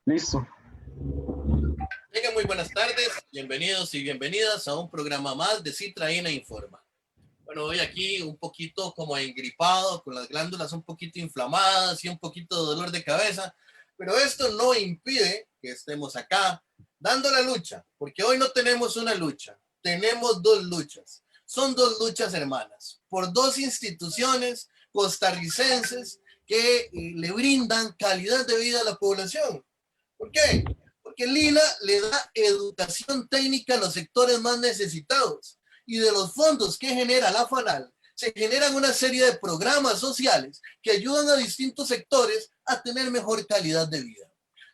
Listo. Venga, muy buenas tardes, bienvenidos y bienvenidas a un programa más de Citraína Informa. Bueno, hoy aquí un poquito como engripado, con las glándulas un poquito inflamadas y un poquito de dolor de cabeza, pero esto no impide que estemos acá dando la lucha, porque hoy no tenemos una lucha, tenemos dos luchas. Son dos luchas hermanas, por dos instituciones costarricenses que le brindan calidad de vida a la población. ¿Por qué? Porque Lina le da educación técnica a los sectores más necesitados y de los fondos que genera la FANAL se generan una serie de programas sociales que ayudan a distintos sectores a tener mejor calidad de vida.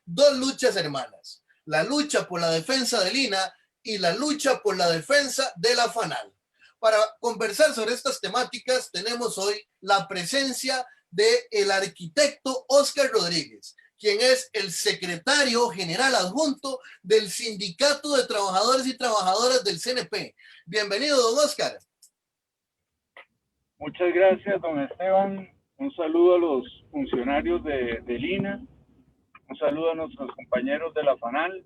Dos luchas hermanas, la lucha por la defensa de Lina y la lucha por la defensa de la FANAL. Para conversar sobre estas temáticas tenemos hoy la presencia del arquitecto Oscar Rodríguez, quien es el secretario general adjunto del Sindicato de Trabajadores y Trabajadoras del CNP. Bienvenido, don Oscar. Muchas gracias, don Esteban. Un saludo a los funcionarios de Lina, un saludo a nuestros compañeros de la FANAL.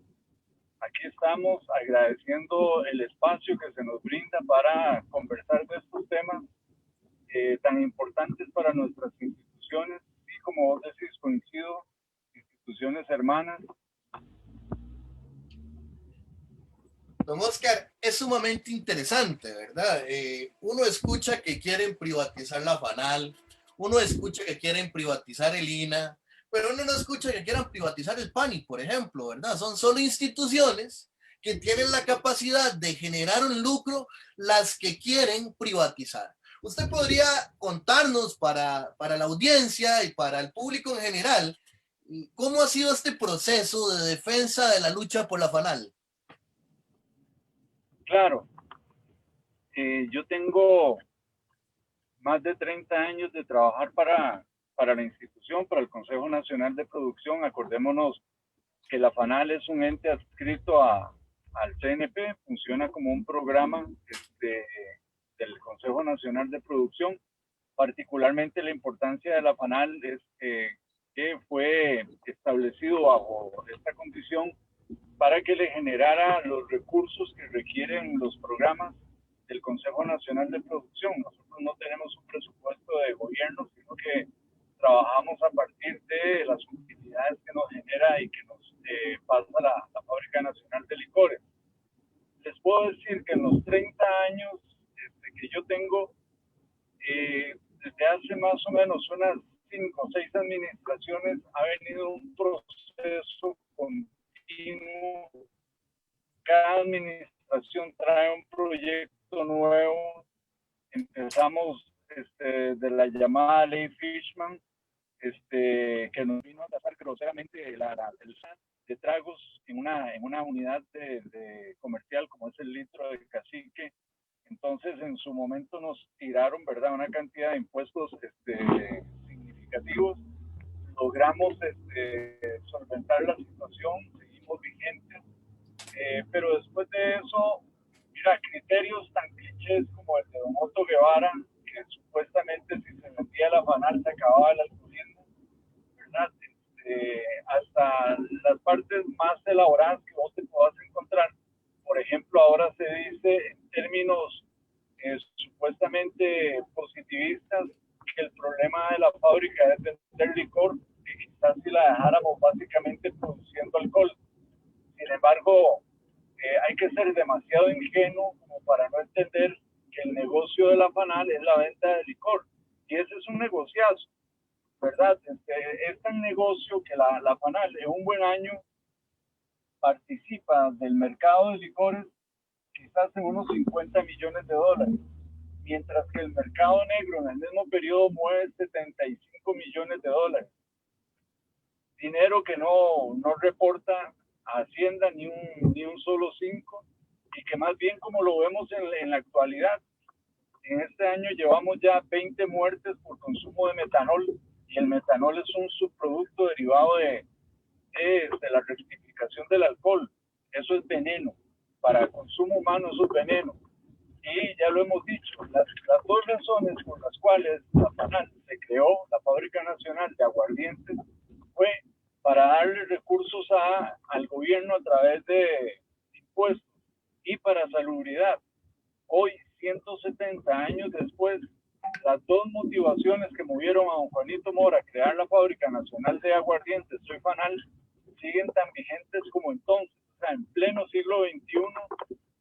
Aquí estamos agradeciendo el espacio que se nos brinda para conversar de estos temas tan importantes para nuestras instituciones y, como vos decís, coincido, instituciones hermanas. Don Oscar, es sumamente interesante, ¿verdad? Uno escucha que quieren privatizar la FANAL, uno escucha que quieren privatizar el INA, pero uno no escucha que quieran privatizar el PANI, por ejemplo, ¿verdad? Son solo instituciones que tienen la capacidad de generar un lucro las que quieren privatizar. ¿Usted podría contarnos para la audiencia y para el público en general cómo ha sido este proceso de defensa de la lucha por la FANAL? Claro, yo tengo más de 30 años de trabajar para la institución, para el Consejo Nacional de Producción. Acordémonos que la FANAL es un ente adscrito al CNP, funciona como un programa del Consejo Nacional de Producción. Particularmente la importancia de la FANAL es que fue establecido bajo esta condición para que le generara los recursos que requieren los programas del Consejo Nacional de Producción. Nosotros no tenemos un presupuesto de gobierno, sino que trabajamos a partir de las utilidades que nos genera y que nos pasa la Fábrica Nacional de Licores. Les puedo decir que en los 30 años que yo tengo, desde hace más o menos unas 5 o 6 administraciones, ha venido un proceso continuo. Cada administración trae un proyecto nuevo. Empezamos de la llamada ley Fishman, que nos vino a tasar groseramente el SAT de tragos en una unidad de comercial como es el litro de cacique. Entonces, en su momento nos tiraron, ¿verdad?, una cantidad de impuestos significativos. Logramos solventar la situación, seguimos vigentes, pero después de eso, mira, criterios tan clichés como el de Don Otto Guevara, que supuestamente si se metía la FANAL se acababa el alcoholismo, ¿verdad? Hasta las partes más elaboradas que vos te puedas encontrar. Por ejemplo, ahora se dice en términos supuestamente positivistas que el problema de la fábrica es vender licor, que quizás si la dejáramos básicamente produciendo alcohol. Sin embargo, hay que ser demasiado ingenuo como para no entender que el negocio de la FANAL es la venta de licor. Y ese es un negociazo, ¿verdad? Es tan negocio que la FANAL en un buen año participa del mercado de licores quizás en unos 50 millones de dólares, mientras que el mercado negro en el mismo periodo mueve 75 millones de dólares. Dinero que no reporta a Hacienda ni un solo 5, y que más bien, como lo vemos en la actualidad, en este año llevamos ya 20 muertes por consumo de metanol, y el metanol es un subproducto derivado de la rectificación del alcohol. Eso es veneno. Para el consumo humano eso es veneno. Y ya lo hemos dicho, las dos razones por las cuales la FANAL se creó, la Fábrica Nacional de Aguardientes, fue para darle recursos al gobierno a través de impuestos y para salubridad. Hoy, 170 años después, las dos motivaciones que movieron a don Juanito Mora a crear la Fábrica Nacional de Aguardientes, Soy Fanal, siguen tan vigentes como entonces. O sea, en pleno siglo XXI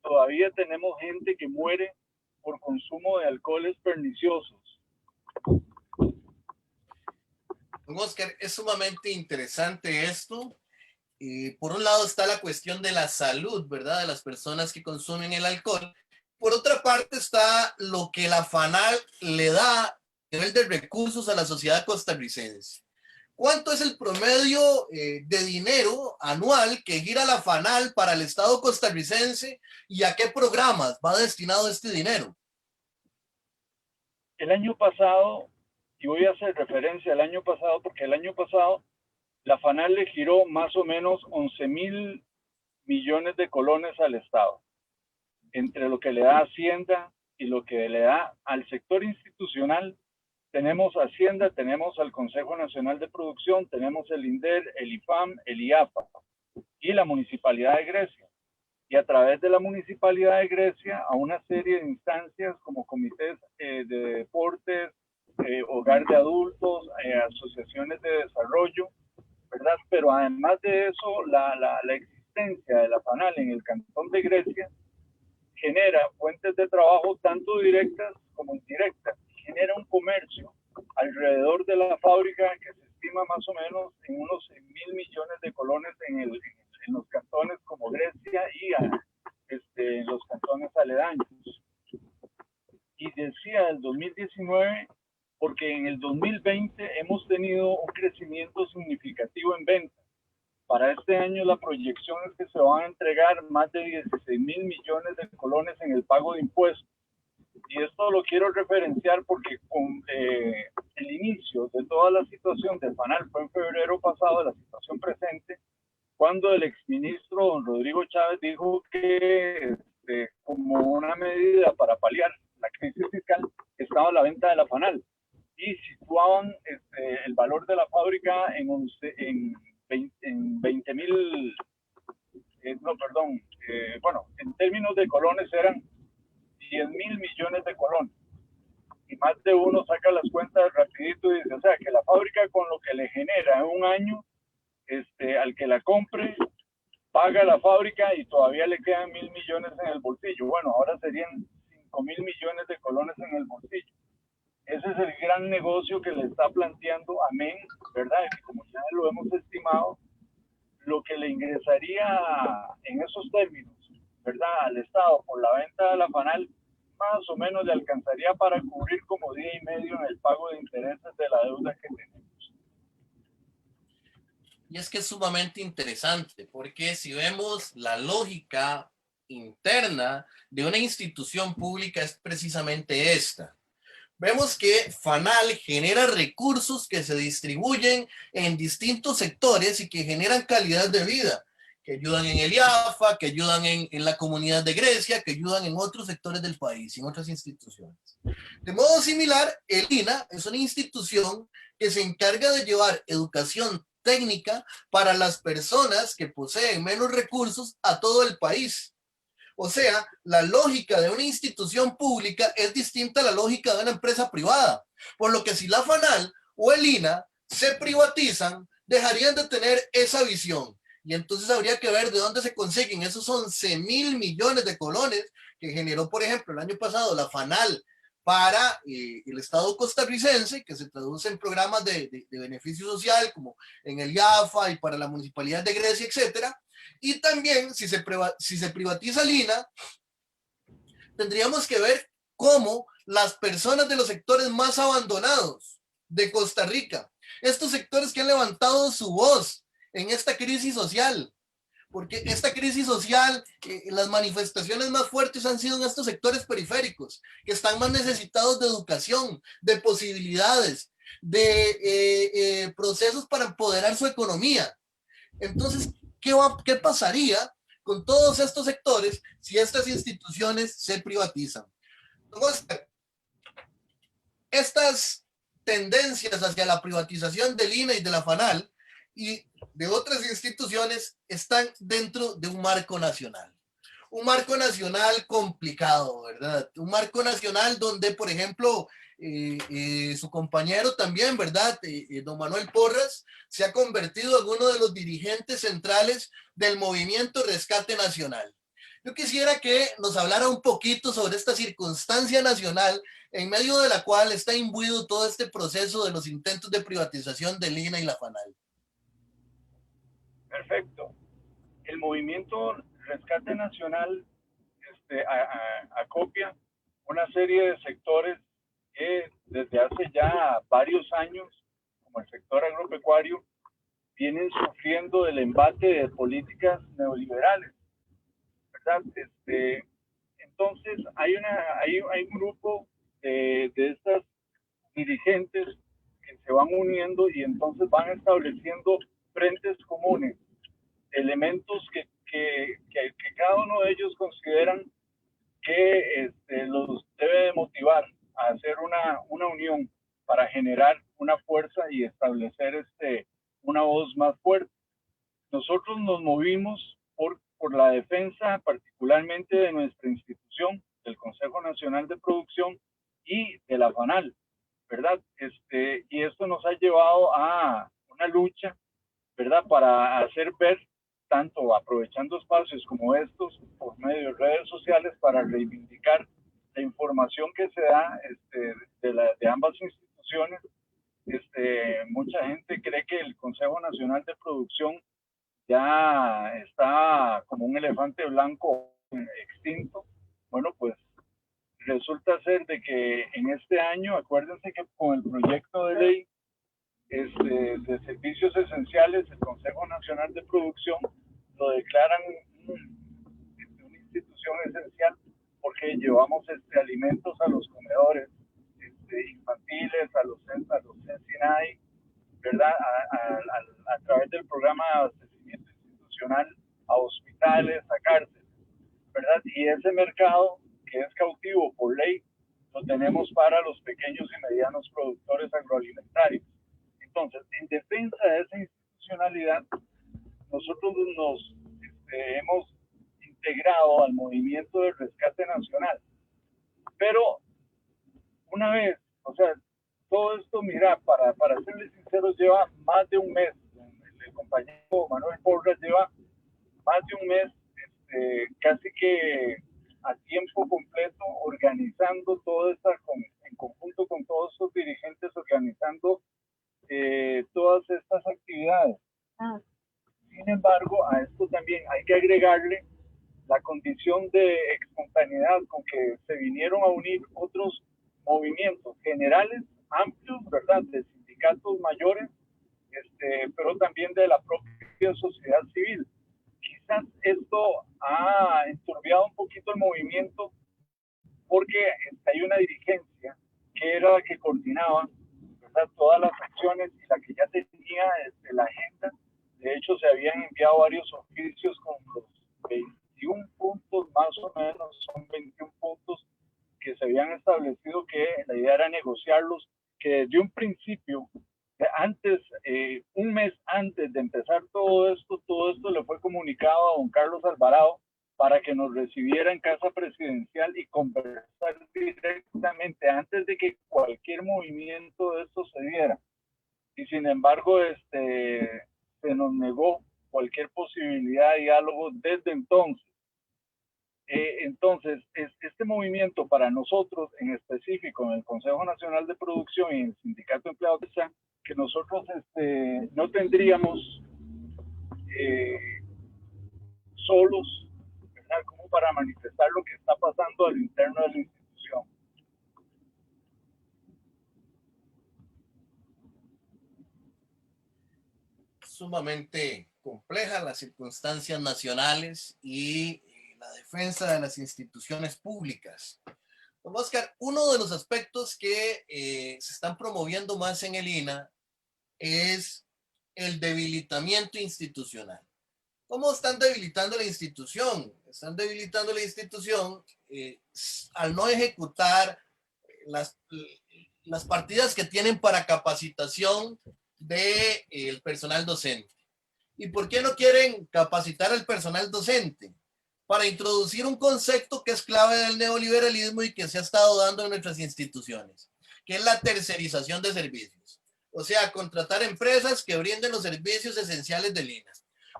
todavía tenemos gente que muere por consumo de alcoholes perniciosos. Oscar, es sumamente interesante esto. Por un lado está la cuestión de la salud, ¿verdad? De las personas que consumen el alcohol. Por otra parte está lo que la FANAL le da a nivel de recursos a la sociedad costarricense. ¿Cuánto es el promedio de dinero anual que gira la FANAL para el Estado costarricense y a qué programas va destinado este dinero? El año pasado, y voy a hacer referencia al año pasado, porque el año pasado la FANAL le giró más o menos 11.000 millones de colones al Estado, entre lo que le da Hacienda y lo que le da al sector institucional. Tenemos Hacienda, tenemos al Consejo Nacional de Producción, tenemos el INDER, el IFAM, el IAPA y la Municipalidad de Grecia. Y a través de la Municipalidad de Grecia a una serie de instancias como comités de deportes, hogar de adultos, asociaciones de desarrollo, ¿verdad? Pero además de eso, la existencia de la FANAL en el Cantón de Grecia genera fuentes de trabajo tanto directas como indirectas, y genera un comercio alrededor de la fábrica que se estima más o menos en unos 100.000 millones de colones en los cantones como Grecia y en los cantones aledaños. Y decía el 2019 porque en el 2020 hemos tenido un crecimiento significativo en ventas. Para este año la proyección es que se van a entregar más de 16.000 millones de colones en el pago de impuestos. Y esto lo quiero referenciar porque con el inicio de toda la situación de FANAL fue en febrero pasado, la situación presente, cuando el exministro don Rodrigo Chávez dijo que como una medida para paliar la crisis fiscal estaba la venta de la FANAL y situaban el valor de la fábrica en 20.000, en términos de colones eran 10.000 millones de colones. Y más de uno saca las cuentas rapidito y dice, o sea, que la fábrica con lo que le genera en un año, al que la compre, paga la fábrica y todavía le quedan 1.000 millones en el bolsillo. Bueno, ahora serían 5.000 millones de colones en el bolsillo. Ese es el gran negocio que le está planteando Amén, ¿verdad? Y como ya lo hemos estimado, lo que le ingresaría en esos términos, ¿verdad? Al Estado por la venta de la FANAL, más o menos le alcanzaría para cubrir como día y medio en el pago de intereses de la deuda que tenemos. Y es que es sumamente interesante, porque si vemos la lógica interna de una institución pública es precisamente esta. Vemos que FANAL genera recursos que se distribuyen en distintos sectores y que generan calidad de vida, que ayudan en el IAFA, que ayudan en la comunidad de Grecia, que ayudan en otros sectores del país, en otras instituciones. De modo similar, el INA es una institución que se encarga de llevar educación técnica para las personas que poseen menos recursos a todo el país. O sea, la lógica de una institución pública es distinta a la lógica de una empresa privada. Por lo que si la FANAL o el INA se privatizan, dejarían de tener esa visión. Y entonces habría que ver de dónde se consiguen esos 11.000 millones de colones que generó, por ejemplo, el año pasado la FANAL para el Estado costarricense, que se traduce en programas de beneficio social, como en el IAFA y para la Municipalidad de Grecia, etcétera. Y también, si se privatiza el INA, tendríamos que ver cómo las personas de los sectores más abandonados de Costa Rica, estos sectores que han levantado su voz en esta crisis social, porque esta crisis social, las manifestaciones más fuertes han sido en estos sectores periféricos, que están más necesitados de educación, de posibilidades, de procesos para empoderar su economía. Entonces, ¿qué pasaría con todos estos sectores si estas instituciones se privatizan? Entonces, estas tendencias hacia la privatización del INA y de la FANAL y de otras instituciones están dentro de un marco nacional. Un marco nacional complicado, ¿verdad? Un marco nacional donde, por ejemplo, su compañero también, ¿verdad? Don Manuel Porras se ha convertido en uno de los dirigentes centrales del movimiento Rescate Nacional. Yo quisiera que nos hablara un poquito sobre esta circunstancia nacional en medio de la cual está imbuido todo este proceso de los intentos de privatización del INA y la FANAL. Perfecto. El movimiento Rescate Nacional acopia una serie de sectores que desde hace ya varios años, como el sector agropecuario, vienen sufriendo del embate de políticas neoliberales, ¿verdad? Entonces hay un grupo de estas dirigentes que se van uniendo y entonces van estableciendo frentes comunes, elementos que cada uno de ellos consideran que los debe de motivar a hacer una unión para generar una fuerza y establecer una voz más fuerte. Nosotros nos movimos por la defensa particularmente de nuestra institución, del Consejo Nacional de Producción y de la FANAL, ¿verdad? Y esto nos ha llevado a una lucha, ¿verdad? Para hacer ver, tanto aprovechando espacios como estos, por medio de redes sociales, para reivindicar la información que se da de ambas instituciones. Mucha gente cree que el Consejo Nacional de Producción ya está como un elefante blanco extinto. Bueno, pues resulta ser de que en este año, acuérdense que con el proyecto de ley de servicios esenciales, el Consejo Nacional de Producción lo declaran una institución esencial porque llevamos alimentos a los comedores infantiles, a los CENSINAI, ¿verdad? A través del programa de abastecimiento institucional a hospitales, a cárceles, ¿verdad? Y ese mercado que es cautivo por ley lo tenemos para los pequeños y medianos productores agroalimentarios. Entonces, en defensa de esa institucionalidad, nosotros nos hemos integrado al movimiento del Rescate Nacional. Pero una vez, o sea, todo esto, mira, para serles sinceros, lleva más de un mes. El compañero Manuel Porras lleva más de un mes, casi que a tiempo completo, organizando todo esto, en conjunto con todos estos dirigentes, organizando todas estas actividades. Sin embargo, a esto también hay que agregarle la condición de espontaneidad con que se vinieron a unir otros movimientos generales, amplios, ¿verdad?, de sindicatos mayores, pero también de la propia sociedad civil. Quizás esto ha enturbiado un poquito el movimiento porque hay una dirigencia que era la que coordinaba, ¿verdad?, todas las acciones y la que ya tenía la agenda. De hecho, se habían enviado varios oficios con los 21 puntos, más o menos, son 21 puntos que se habían establecido que la idea era negociarlos, que desde un principio, antes, un mes antes de empezar todo esto le fue comunicado a don Carlos Alvarado para que nos recibiera en Casa Presidencial y conversar directamente antes de que cualquier movimiento de esto se diera. Y sin embargo, se nos negó cualquier posibilidad de diálogo desde entonces. Entonces, este movimiento para nosotros, en específico en el Consejo Nacional de Producción y en el Sindicato de Empleados, que nosotros no tendríamos solos, ¿verdad?, como para manifestar lo que está pasando al interno de la institución. Sumamente complejas las circunstancias nacionales y la defensa de las instituciones públicas. Don Oscar, uno de los aspectos que se están promoviendo más en el INA es el debilitamiento institucional. ¿Cómo están debilitando la institución? Están debilitando la institución al no ejecutar las partidas que tienen para capacitación del personal docente. ¿Y por qué no quieren capacitar al personal docente? Para introducir un concepto que es clave del neoliberalismo y que se ha estado dando en nuestras instituciones, que es la tercerización de servicios. O sea, contratar empresas que brinden los servicios esenciales del INAH.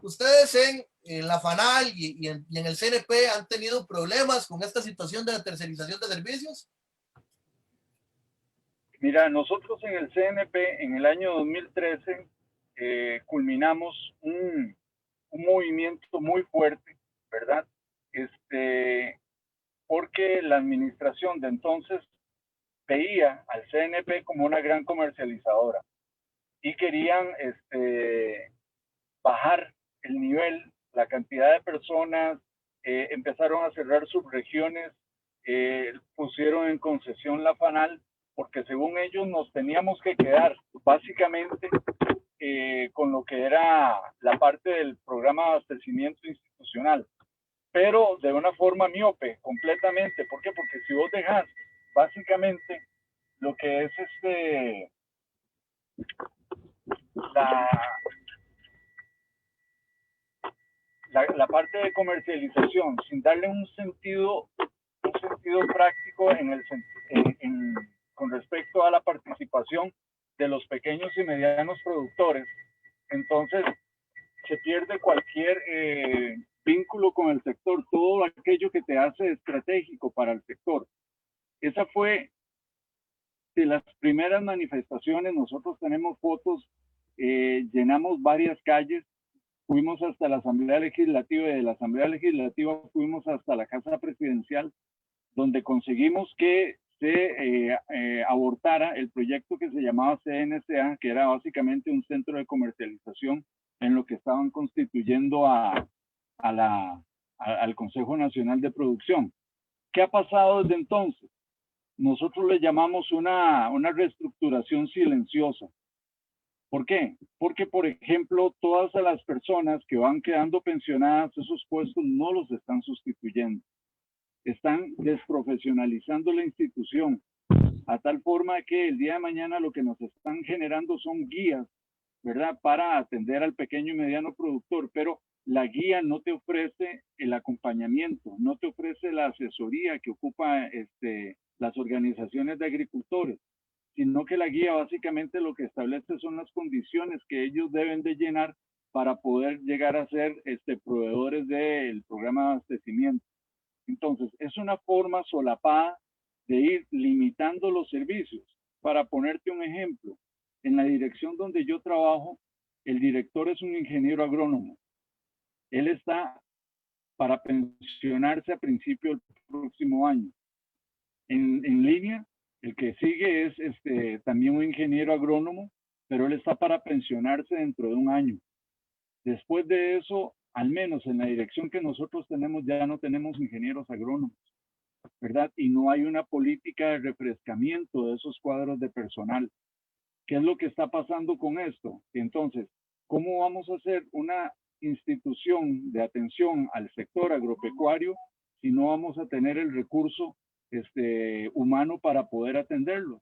Ustedes en la FANAL y en el CNP han tenido problemas con esta situación de la tercerización de servicios. Mira, nosotros en el CNP en el año 2013 culminamos un movimiento muy fuerte, ¿verdad? Porque la administración de entonces veía al CNP como una gran comercializadora y querían bajar el nivel, la cantidad de personas, empezaron a cerrar subregiones, pusieron en concesión la FANAL, porque según ellos nos teníamos que quedar básicamente con lo que era la parte del programa de abastecimiento institucional, pero de una forma miope, completamente. ¿Por qué? Porque si vos dejas básicamente lo que es la parte de comercialización, sin darle un sentido práctico con respecto a la participación de los pequeños y medianos productores, entonces se pierde cualquier vínculo con el sector, todo aquello que te hace estratégico para el sector. Esa fue de las primeras manifestaciones. Nosotros tenemos fotos, llenamos varias calles, fuimos hasta la Asamblea Legislativa y de la Asamblea Legislativa fuimos hasta la Casa Presidencial, donde conseguimos que se abortara el proyecto que se llamaba CNCA, que era básicamente un centro de comercialización en lo que estaban constituyendo al Consejo Nacional de Producción. ¿Qué ha pasado desde entonces? Nosotros le llamamos una reestructuración silenciosa. ¿Por qué? Porque, por ejemplo, todas las personas que van quedando pensionadas, esos puestos no los están sustituyendo. Están desprofesionalizando la institución a tal forma que el día de mañana lo que nos están generando son guías, ¿verdad? Para atender al pequeño y mediano productor, pero la guía no te ofrece el acompañamiento, no te ofrece la asesoría que ocupa las organizaciones de agricultores, sino que la guía básicamente lo que establece son las condiciones que ellos deben de llenar para poder llegar a ser proveedores del programa de abastecimiento. Entonces, es una forma solapada de ir limitando los servicios. Para ponerte un ejemplo, en la dirección donde yo trabajo, el director es un ingeniero agrónomo. Él está para pensionarse a principio del próximo año. En línea, el que sigue es también un ingeniero agrónomo, pero él está para pensionarse dentro de un año. Después de eso, al menos en la dirección que nosotros tenemos, ya no tenemos ingenieros agrónomos, ¿verdad? Y no hay una política de refrescamiento de esos cuadros de personal. ¿Qué es lo que está pasando con esto? Entonces, ¿cómo vamos a hacer una institución de atención al sector agropecuario si no vamos a tener el recurso humano para poder atenderlo?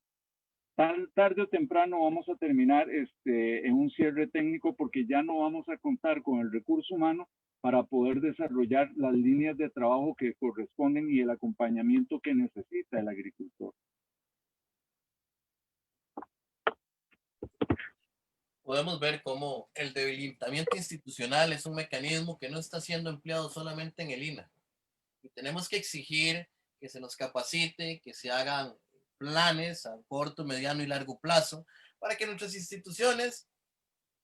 Tarde o temprano vamos a terminar en un cierre técnico porque ya no vamos a contar con el recurso humano para poder desarrollar las líneas de trabajo que corresponden y el acompañamiento que necesita el agricultor. Podemos ver cómo el debilitamiento institucional es un mecanismo que no está siendo empleado solamente en el INAH. Y tenemos que exigir que se nos capacite, que se hagan planes a corto, mediano y largo plazo para que nuestras instituciones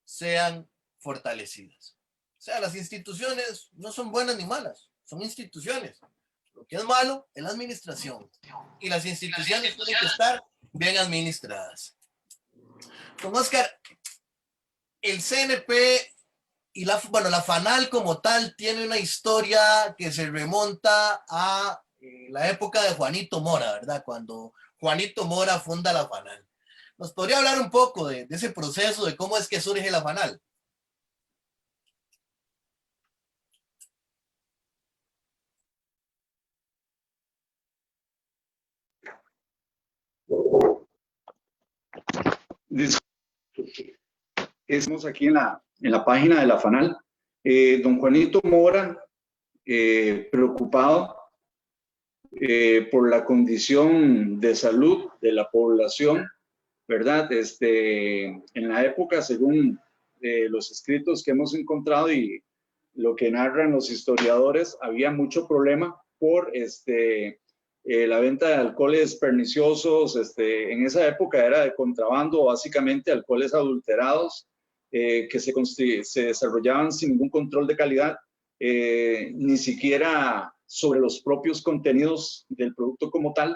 sean fortalecidas. O sea, las instituciones no son buenas ni malas, son instituciones. Lo que es malo es la administración. Y las instituciones tienen que estar bien administradas. Don Oscar, el CNP y la FANAL como tal tiene una historia que se remonta a la época de Juanito Mora, ¿verdad? Cuando Juanito Mora funda la FANAL. ¿Nos podría hablar un poco de ese proceso, de cómo es que surge la FANAL? Estamos aquí en la página de la FANAL. Don Juanito Mora, preocupado por la condición de salud de la población, ¿verdad? En la época, según los escritos que hemos encontrado y lo que narran los historiadores, había mucho problema por la venta de alcoholes perniciosos. En esa época era de contrabando, básicamente alcoholes adulterados, que se desarrollaban sin ningún control de calidad, ni siquiera sobre los propios contenidos del producto como tal.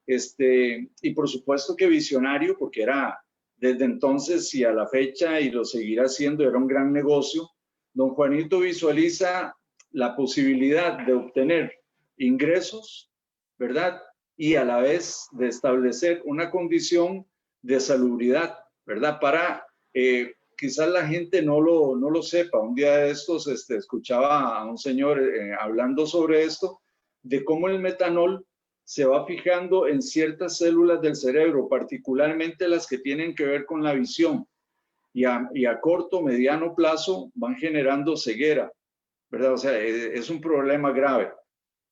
Y por supuesto que visionario, porque era desde entonces y a la fecha, y lo seguirá haciendo, era un gran negocio. Don Juanito visualiza la posibilidad de obtener ingresos, ¿verdad? Y a la vez de establecer una condición de salubridad, ¿verdad? Para, quizás la gente no lo sepa. Un día de estos escuchaba a un señor hablando sobre esto, de cómo el metanol se va fijando en ciertas células del cerebro, particularmente las que tienen que ver con la visión, y a corto, mediano plazo van generando ceguera, ¿verdad? O sea, es un problema grave.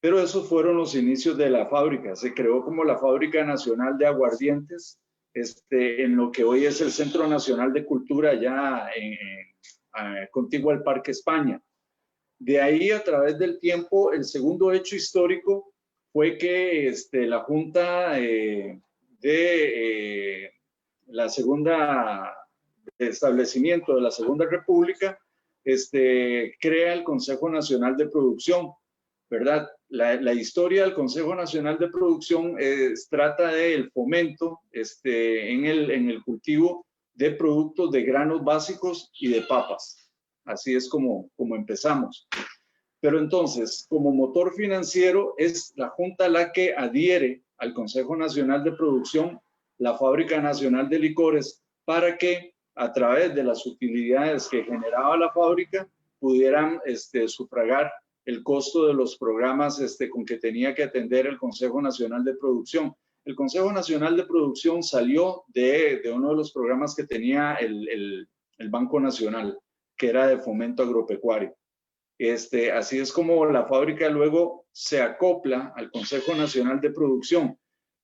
Pero esos fueron los inicios de la fábrica. Se creó como la Fábrica Nacional de Aguardientes, en lo que hoy es el Centro Nacional de Cultura, ya contiguo al Parque España. De ahí, a través del tiempo, el segundo hecho histórico fue que la Junta la segunda de establecimiento de la Segunda República crea el Consejo Nacional de Producción, ¿verdad? La historia del Consejo Nacional de Producción trata del fomento en el cultivo de productos de granos básicos y de papas. Así es como empezamos. Pero entonces, como motor financiero, es la Junta la que adhiere al Consejo Nacional de Producción, la Fábrica Nacional de Licores, para que a través de las utilidades que generaba la fábrica pudieran sufragar el costo de los programas con que tenía que atender el Consejo Nacional de Producción. El Consejo Nacional de Producción salió de uno de los programas que tenía el Banco Nacional, que era de fomento agropecuario. Así es como la fábrica luego se acopla al Consejo Nacional de Producción.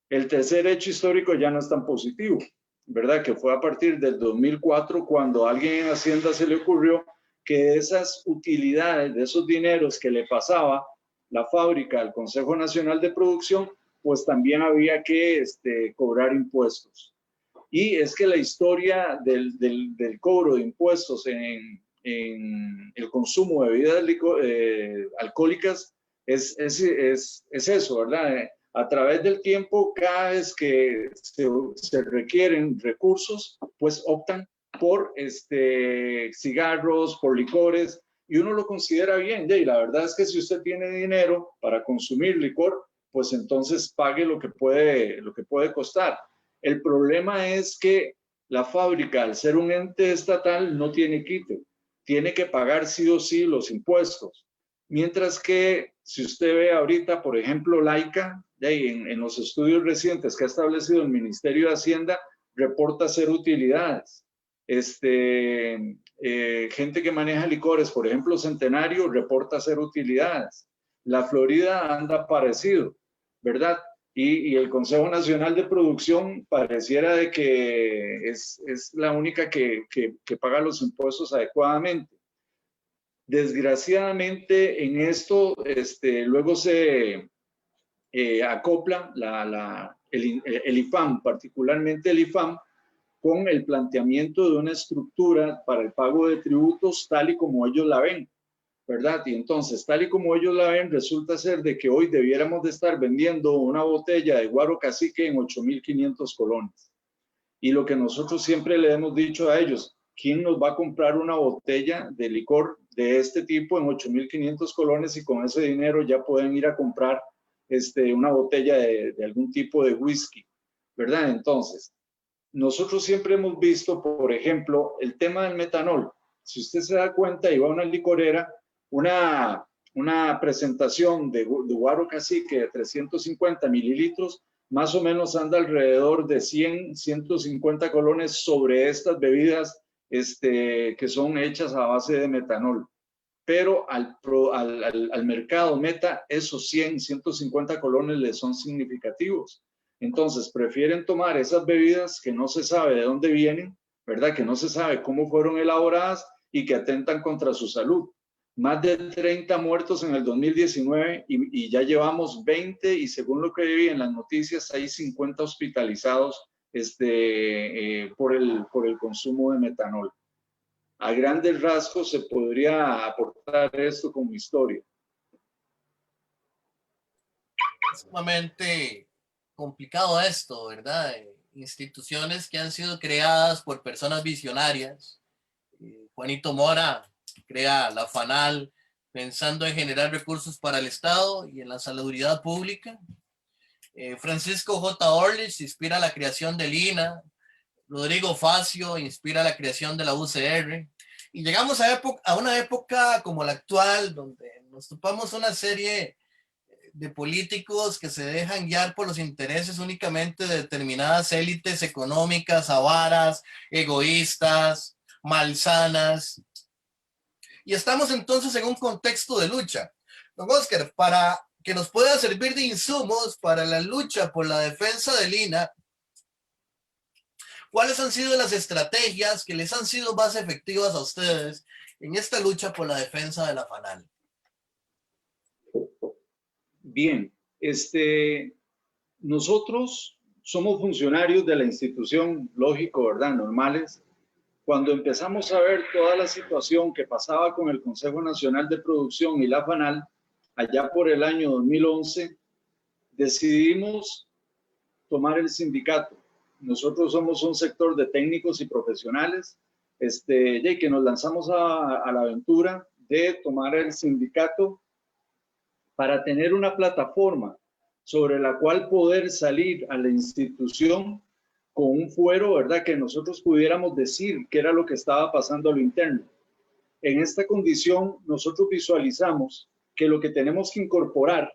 El tercer hecho histórico ya no es tan positivo, ¿verdad? Que fue a partir del 2004 cuando a alguien en Hacienda se le ocurrió que esas utilidades, de esos dineros que le pasaba la fábrica al Consejo Nacional de Producción, pues también había que cobrar impuestos. Y es que la historia del cobro de impuestos en el consumo de bebidas alcohólicas es eso, ¿verdad? A través del tiempo, cada vez que se requieren recursos, pues optan por cigarros, por licores, y uno lo considera bien. Y la verdad es que si usted tiene dinero para consumir licor, pues entonces pague lo que puede costar. El problema es que la fábrica, al ser un ente estatal, no tiene quite. Tiene que pagar sí o sí los impuestos. Mientras que si usted ve ahorita, por ejemplo, Laica, en los estudios recientes que ha establecido el Ministerio de Hacienda, reporta ser utilidades. Gente que maneja licores, por ejemplo, Centenario, reporta ser utilidades. La Florida anda parecido, ¿verdad? Y el Consejo Nacional de Producción pareciera de que es la única que paga los impuestos adecuadamente. Desgraciadamente en esto luego se acopla el IFAM, particularmente el IFAM, con el planteamiento de una estructura para el pago de tributos tal y como ellos la ven, ¿verdad? Y entonces, tal y como ellos la ven, resulta ser de que hoy debiéramos de estar vendiendo una botella de Guaro Cacique en 8.500 colones. Y lo que nosotros siempre le hemos dicho a ellos, ¿quién nos va a comprar una botella de licor de este tipo en 8.500 colones y con ese dinero ya pueden ir a comprar una botella de algún tipo de whisky, ¿verdad? Entonces, nosotros siempre hemos visto, por ejemplo, el tema del metanol. Si usted se da cuenta y va a una licorera, una presentación de Guaro Cacique de 350 mililitros, más o menos anda alrededor de 100, 150 colones sobre estas bebidas que son hechas a base de metanol. Pero al mercado meta, esos 100, 150 colones les son significativos. Entonces, prefieren tomar esas bebidas que no se sabe de dónde vienen, ¿verdad? Que no se sabe cómo fueron elaboradas y que atentan contra su salud. Más de 30 muertos en el 2019 y ya llevamos 20 y según lo que vi en las noticias hay 50 hospitalizados por el consumo de metanol. A grandes rasgos se podría aportar esto como historia. Es sumamente complicado esto, ¿verdad? Instituciones que han sido creadas por personas visionarias. Juanito Mora crea la FANAL pensando en generar recursos para el Estado y en la salubridad pública. Francisco J. Orlich inspira la creación del INA. Rodrigo Facio inspira la creación de la UCR. Y llegamos a una época como la actual, donde nos topamos una serie de políticos que se dejan guiar por los intereses únicamente de determinadas élites económicas, avaras, egoístas, malsanas. Y estamos entonces en un contexto de lucha. Don Oscar, para que nos pueda servir de insumos para la lucha por la defensa del INA, ¿cuáles han sido las estrategias que les han sido más efectivas a ustedes en esta lucha por la defensa de la FANAL? Bien, nosotros somos funcionarios de la institución, lógico, ¿verdad? Normales. Cuando empezamos a ver toda la situación que pasaba con el Consejo Nacional de Producción y la FANAL, allá por el año 2011, decidimos tomar el sindicato. Nosotros somos un sector de técnicos y profesionales, que nos lanzamos a la aventura de tomar el sindicato para tener una plataforma sobre la cual poder salir a la institución con un fuero, ¿verdad? Que nosotros pudiéramos decir qué era lo que estaba pasando a lo interno. En esta condición, nosotros visualizamos que lo que tenemos que incorporar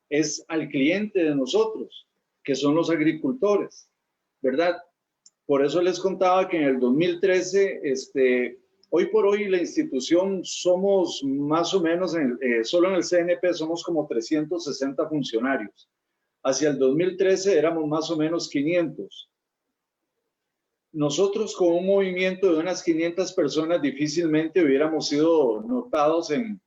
es al cliente de nosotros, que son los agricultores, ¿verdad? Por eso les contaba que en el 2013, hoy por hoy la institución somos más o menos, solo en el CNP somos como 360 funcionarios. Hacia el 2013 éramos más o menos 500. Nosotros con un movimiento de unas 500 personas difícilmente hubiéramos sido notados en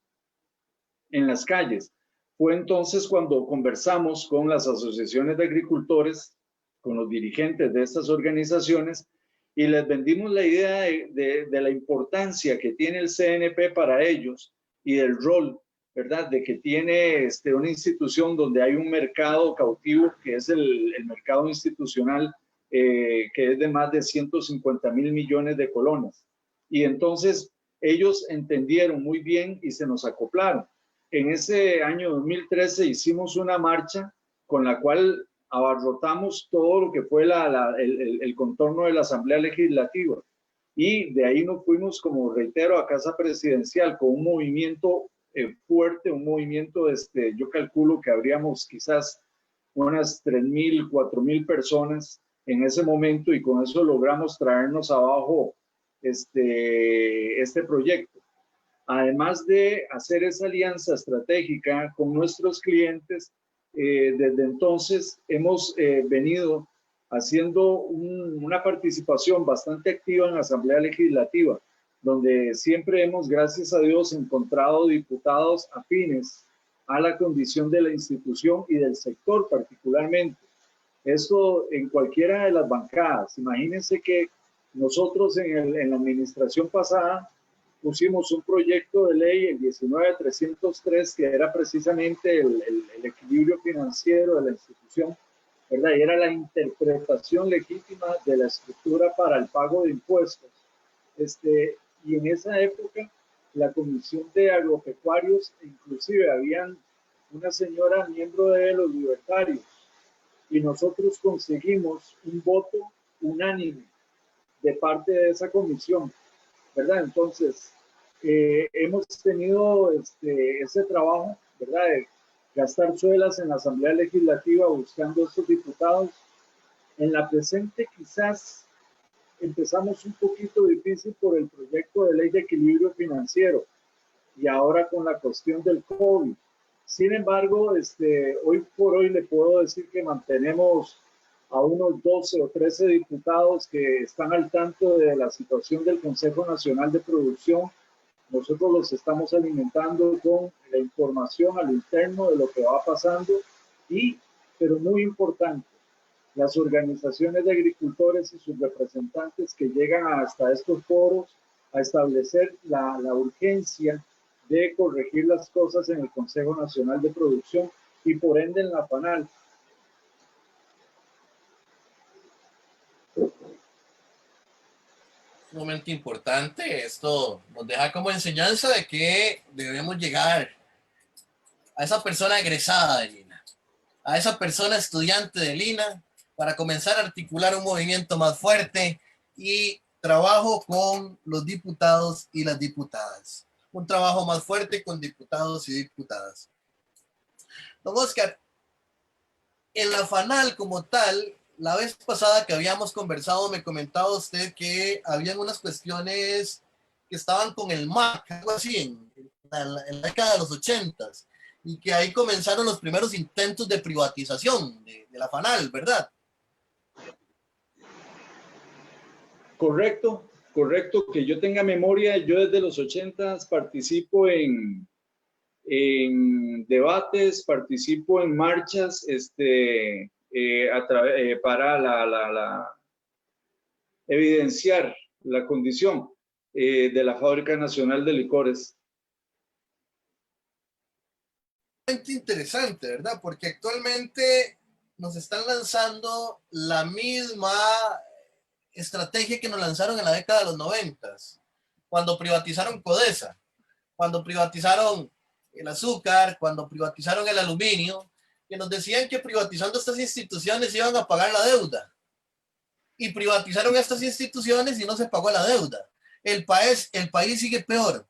las calles. Fue entonces cuando conversamos con las asociaciones de agricultores, con los dirigentes de estas organizaciones, y les vendimos la idea de la importancia que tiene el CNP para ellos y del rol, ¿verdad?, de que tiene una institución donde hay un mercado cautivo, que es el mercado institucional, que es de más de 150.000 millones de colones. Y entonces ellos entendieron muy bien y se nos acoplaron. En ese año 2013 hicimos una marcha con la cual abarrotamos todo lo que fue el contorno de la Asamblea Legislativa. Y de ahí nos fuimos, como reitero, a Casa Presidencial con un movimiento fuerte, un movimiento, yo calculo que habríamos quizás unas 3.000, 4.000 personas en ese momento, y con eso logramos traernos abajo este proyecto. Además de hacer esa alianza estratégica con nuestros clientes, desde entonces hemos venido haciendo una participación bastante activa en la Asamblea Legislativa, donde siempre hemos, gracias a Dios, encontrado diputados afines a la condición de la institución y del sector particularmente. Esto en cualquiera de las bancadas. Imagínense que nosotros en la administración pasada pusimos un proyecto de ley, el 19.303, que era precisamente el equilibrio financiero de la institución, ¿verdad? Y era la interpretación legítima de la estructura para el pago de impuestos. Y en esa época, la Comisión de Agropecuarios, inclusive habían una señora miembro de los libertarios, y nosotros conseguimos un voto unánime de parte de esa comisión, ¿verdad? Entonces, hemos tenido ese trabajo, ¿verdad?, de gastar suelas en la Asamblea Legislativa buscando estos diputados. En la presente quizás empezamos un poquito difícil por el proyecto de ley de equilibrio financiero y ahora con la cuestión del COVID. Sin embargo, hoy por hoy le puedo decir que mantenemos a unos 12 o 13 diputados que están al tanto de la situación del Consejo Nacional de Producción. Nosotros los estamos alimentando con la información a lo interno de lo que va pasando pero muy importante, las organizaciones de agricultores y sus representantes que llegan hasta estos foros a establecer la urgencia de corregir las cosas en el Consejo Nacional de Producción y por ende en la FANAL. Sumamente importante. Esto nos deja como enseñanza de que debemos llegar a esa persona egresada de Lina, a esa persona estudiante de Lina, para comenzar a articular un movimiento más fuerte y trabajo con los diputados y las diputadas. Un trabajo más fuerte con diputados y diputadas. Don Oscar, en la FANAL como tal, la vez pasada que habíamos conversado, me comentaba usted que habían unas cuestiones que estaban con el MAC, algo así, en la década de los 80s, y que ahí comenzaron los primeros intentos de privatización de la FANAL, ¿verdad? Correcto, correcto, que yo tenga memoria. Yo desde los 80s participo en debates, participo en marchas para evidenciar la condición de la Fábrica Nacional de Licores. Interesante, ¿verdad? Porque actualmente nos están lanzando la misma estrategia que nos lanzaron en la década de los 90s, cuando privatizaron Codesa, cuando privatizaron el azúcar, cuando privatizaron el aluminio, que nos decían que privatizando estas instituciones iban a pagar la deuda. Y privatizaron estas instituciones y no se pagó la deuda. El país sigue peor.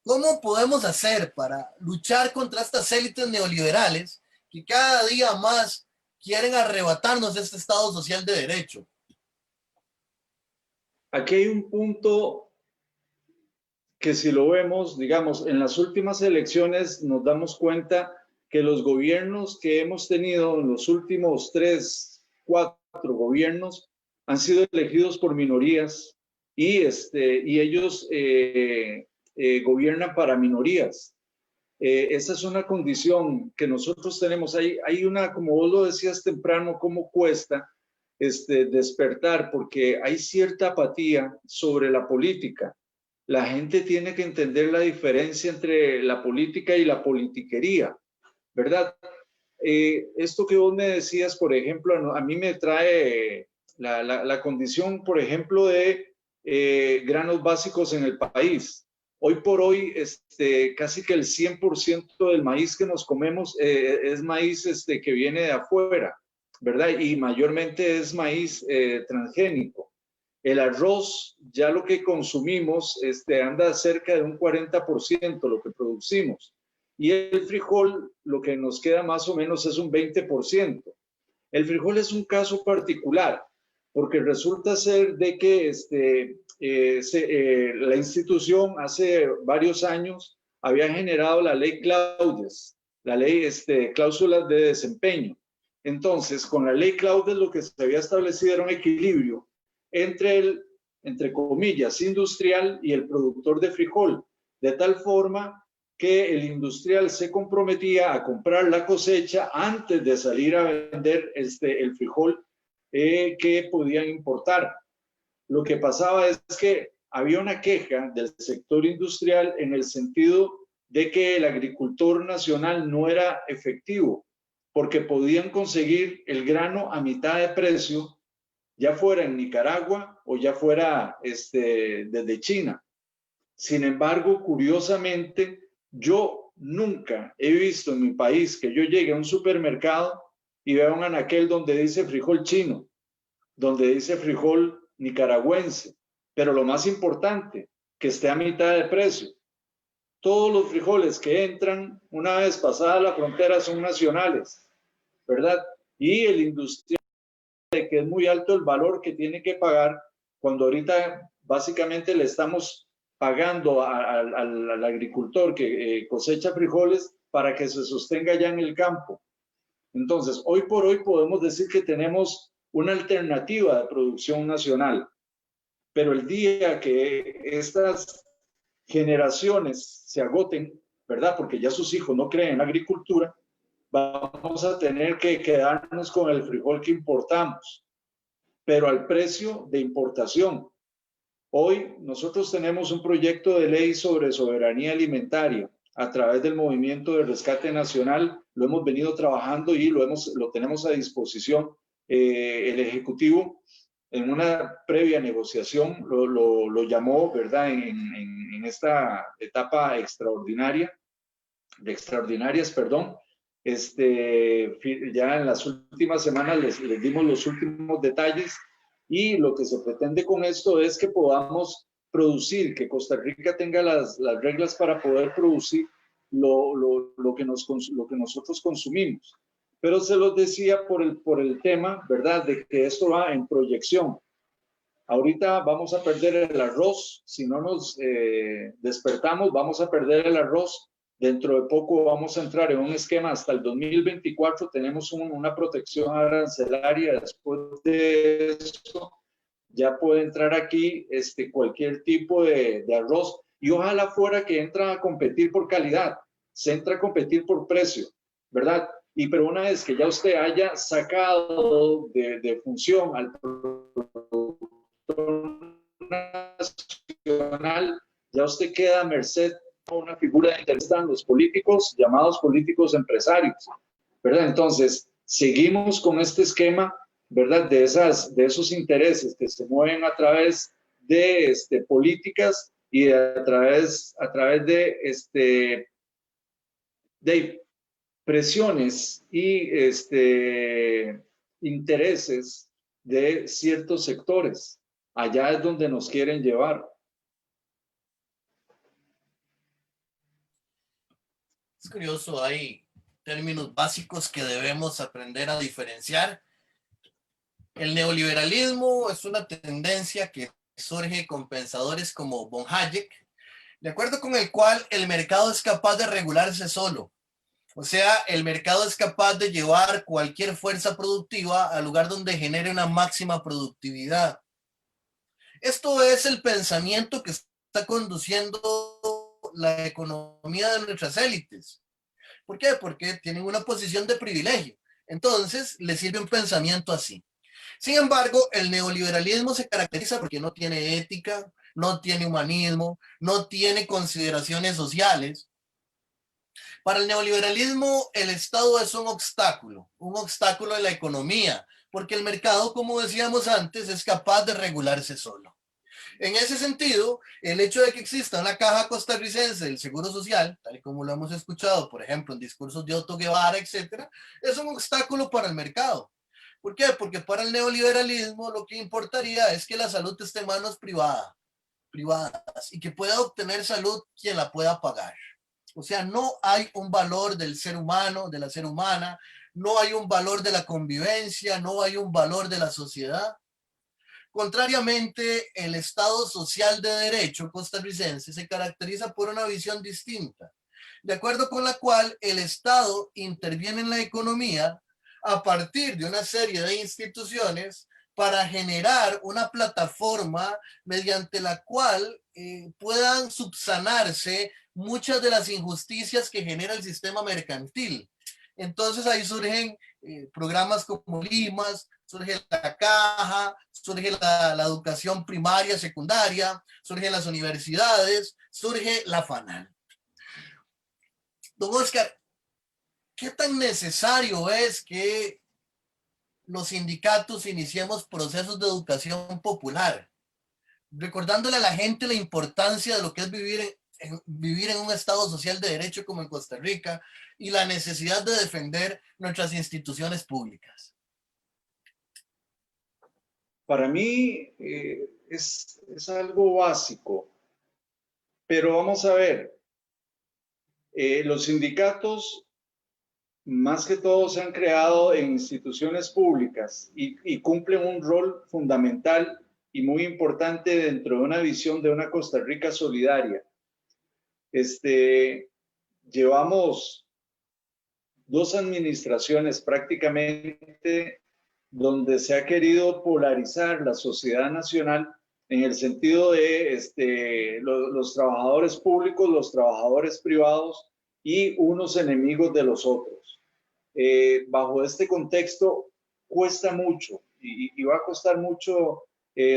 ¿Cómo podemos hacer para luchar contra estas élites neoliberales que cada día más quieren arrebatarnos este Estado social de derecho? Aquí hay un punto que si lo vemos, digamos, en las últimas elecciones nos damos cuenta que los gobiernos que hemos tenido en los últimos 3, 4 gobiernos han sido elegidos por minorías y ellos gobiernan para minorías. Esa es una condición que nosotros tenemos. Hay una, como vos lo decías temprano, cómo cuesta despertar, porque hay cierta apatía sobre la política. La gente tiene que entender la diferencia entre la política y la politiquería, ¿verdad? Esto que vos me decías, por ejemplo, a mí me trae la condición, por ejemplo, de granos básicos en el país. Hoy por hoy, casi que el 100% del maíz que nos comemos es maíz que viene de afuera, ¿verdad? Y mayormente es maíz transgénico. El arroz, ya lo que consumimos, anda cerca de un 40% lo que producimos. Y el frijol, lo que nos queda más o menos es un 20%. El frijol es un caso particular, porque resulta ser de que la institución hace varios años había generado la ley Claudes, la ley cláusulas de desempeño. Entonces, con la ley Claudes lo que se había establecido era un equilibrio entre el, entre comillas, industrial y el productor de frijol, de tal forma que el industrial se comprometía a comprar la cosecha antes de salir a vender el frijol que podían importar. Lo que pasaba es que había una queja del sector industrial en el sentido de que el agricultor nacional no era efectivo, porque podían conseguir el grano a mitad de precio, ya fuera en Nicaragua o ya fuera desde China. Sin embargo, curiosamente, yo nunca he visto en mi país que yo llegue a un supermercado y vea un anaquel donde dice frijol chino, donde dice frijol nicaragüense, pero lo más importante, que esté a mitad de precio. Todos los frijoles que entran una vez pasada la frontera son nacionales, ¿verdad? Y el industrial de que es muy alto el valor que tiene que pagar cuando ahorita básicamente le estamos pagando al agricultor que cosecha frijoles para que se sostenga ya en el campo. Entonces, hoy por hoy podemos decir que tenemos una alternativa de producción nacional, pero el día que estas generaciones se agoten, ¿verdad? Porque ya sus hijos no creen en la agricultura, vamos a tener que quedarnos con el frijol que importamos, pero al precio de importación. Hoy nosotros tenemos un proyecto de ley sobre soberanía alimentaria a través del Movimiento de Rescate Nacional. Lo hemos venido trabajando y lo tenemos a disposición. El Ejecutivo, en una previa negociación, lo llamó, ¿verdad?, en esta etapa extraordinaria, de extraordinarias, perdón. Ya en las últimas semanas les dimos los últimos detalles y lo que se pretende con esto es que podamos producir, que Costa Rica tenga las reglas para poder producir lo que nosotros consumimos. Pero se los decía por el tema, ¿verdad?, de que esto va en proyección. Ahorita vamos a perder el arroz, si no nos despertamos, vamos a perder el arroz. Dentro de poco vamos a entrar en un esquema hasta el 2024, tenemos una protección arancelaria. Después de eso ya puede entrar aquí cualquier tipo de arroz y ojalá fuera que entra a competir por calidad, se entra a competir por precio, ¿verdad? Pero una vez que ya usted haya sacado de función al productor nacional, ya usted queda a merced de una figura de interés en los políticos, llamados políticos empresarios, ¿verdad? Entonces, seguimos con este esquema, ¿verdad?, de esos intereses que se mueven a través de políticas y a través de presiones y intereses de ciertos sectores. Allá es donde nos quieren llevar. Es curioso, hay términos básicos que debemos aprender a diferenciar. El neoliberalismo es una tendencia que surge con pensadores como von Hayek, de acuerdo con el cual el mercado es capaz de regularse solo. O sea, el mercado es capaz de llevar cualquier fuerza productiva al lugar donde genere una máxima productividad. Esto es el pensamiento que está conduciendo la economía de nuestras élites. ¿Por qué? Porque tienen una posición de privilegio. Entonces, les sirve un pensamiento así. Sin embargo, el neoliberalismo se caracteriza porque no tiene ética, no tiene humanismo, no tiene consideraciones sociales. Para el neoliberalismo, el Estado es un obstáculo en la economía, porque el mercado, como decíamos antes, es capaz de regularse solo. En ese sentido, el hecho de que exista una caja costarricense del Seguro Social, tal y como lo hemos escuchado, por ejemplo, en discursos de Otto Guevara, etcétera, es un obstáculo para el mercado. ¿Por qué? Porque para el neoliberalismo lo que importaría es que la salud esté en manos privadas y que pueda obtener salud quien la pueda pagar. O sea, no hay un valor del ser humano, de la ser humana, no hay un valor de la convivencia, no hay un valor de la sociedad. Contrariamente, el Estado social de derecho costarricense se caracteriza por una visión distinta, de acuerdo con la cual el Estado interviene en la economía a partir de una serie de instituciones para generar una plataforma mediante la cual puedan subsanarse muchas de las injusticias que genera el sistema mercantil. Entonces ahí surgen programas como Limas, surge la caja, surge la educación primaria, secundaria, surgen las universidades, surge la FANAL. Don Oscar, ¿qué tan necesario es que los sindicatos iniciemos procesos de educación popular, recordándole a la gente la importancia de lo que es vivir en un Estado social de derecho como en Costa Rica y la necesidad de defender nuestras instituciones públicas? Para mí es algo básico, pero vamos a ver, los sindicatos más que todo se han creado en instituciones públicas y cumplen un rol fundamental y muy importante dentro de una visión de una Costa Rica solidaria. Llevamos 2 administraciones prácticamente donde se ha querido polarizar la sociedad nacional en el sentido de los trabajadores públicos, los trabajadores privados y unos enemigos de los otros. Bajo este contexto cuesta mucho y va a costar mucho,